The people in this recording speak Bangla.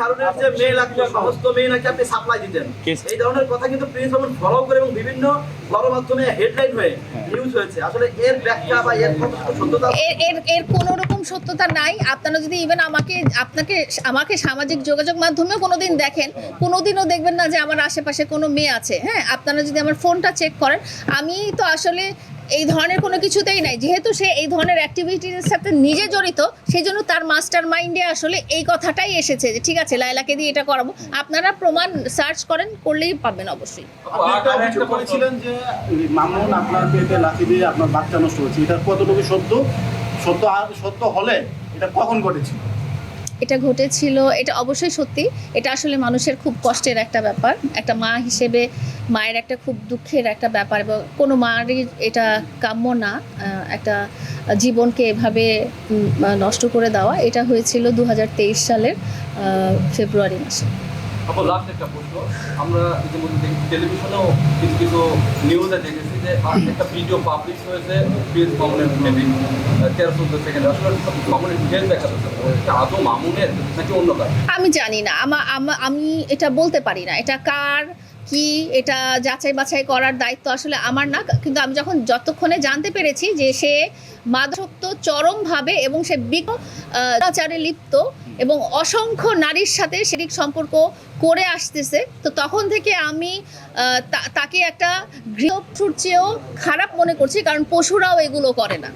হারুনের যে মেয়ে লাগতো সমস্ত মেয়ে নাকি আপনি সাপ্লাই দিতেন, এই ধরনের কথা কিন্তু প্রিন্স রহমান ফলো করে এবং বিভিন্ন গণমাধ্যমে হেডলাইন হয়ে নিউজ হয়েছে। আসলে এর ব্যাখ্যা বা এর সত্যতা এর কোনো রকম সত্যতা নাই। আপনারা যদি ইভেন আমাকে সামাজিক যোগাযোগ মাধ্যমে কোনোদিন দেখেন, কোনোদিনও দেখবেন না যে আমার আশেপাশে কোনো মেয়ে আছে। হ্যাঁ, আপনারা যদি আমার ফোনটা চেক করেন, আমি তো আসলে এই ধরনের কোনো কিছুতেই নাই। যেহেতু সে এই ধরনের অ্যাক্টিভিটির সাথে নিজে জড়িত, সেই জন্য তার মাস্টার মাইন্ডে আসলে এই কথাটাই এসেছে যে ঠিক আছে লায়লাকে দিয়ে এটা করাবো। আপনারা প্রমাণ সার্চ করেন, করলেই পাবেন অবশ্যই। আপনি একটা অভিযোগ করেছিলেন যে মামুন আপনার পেটে লাথি দিয়ে আপনার বাচ্চা নষ্ট হয়েছে, এটা কতটুকু সত্য হলে এটা কখন ঘটেছিল? এটা ঘটেছিল, এটা অবশ্যই সত্যি। এটা আসলে মানুষের খুব কষ্টের একটা ব্যাপার। একটা মা হিসেবে মায়ের একটা খুব দুঃখের একটা ব্যাপার, এবং কোনো মারই এটা কাম্য না একটা জীবনকে এভাবে নষ্ট করে দেওয়া। এটা হয়েছিল 2023 সালের ফেব্রুয়ারি মাসে। আপু লাস্ট একটা প্রশ্ন, আমরা ইতিমধ্যে টেলিভিশনেও কিছু কিছু নিউজে দেখেছি যে একটা ভিডিও পাবলিশ হয়েছে প্রিন্স মামুনের মেবি 13-14 সেকেন্ড। আসলে মামুনের ডিটেল দেখা যাচ্ছে আদৌ মামুনের নাকি অন্য কাজ আমি জানি না, আমি এটা বলতে পারি না এটা কার কি, এটা যাচাই বাছাই করার দায়িত্ব আসলে আমার না। কিন্তু আমি যতক্ষণে জানতে পেরেছি যে সে মাদকাসক্ত চরমভাবে এবং সে বিকারে লিপ্ত এবং অসংখ্য নারীর সাথে শারীরিক সম্পর্ক করে আসতেছে, তো তখন থেকে আমি তাকে একটা গৃহপশুর চেয়েও খারাপ মনে করছি, কারণ পশুরাও এগুলো করে না।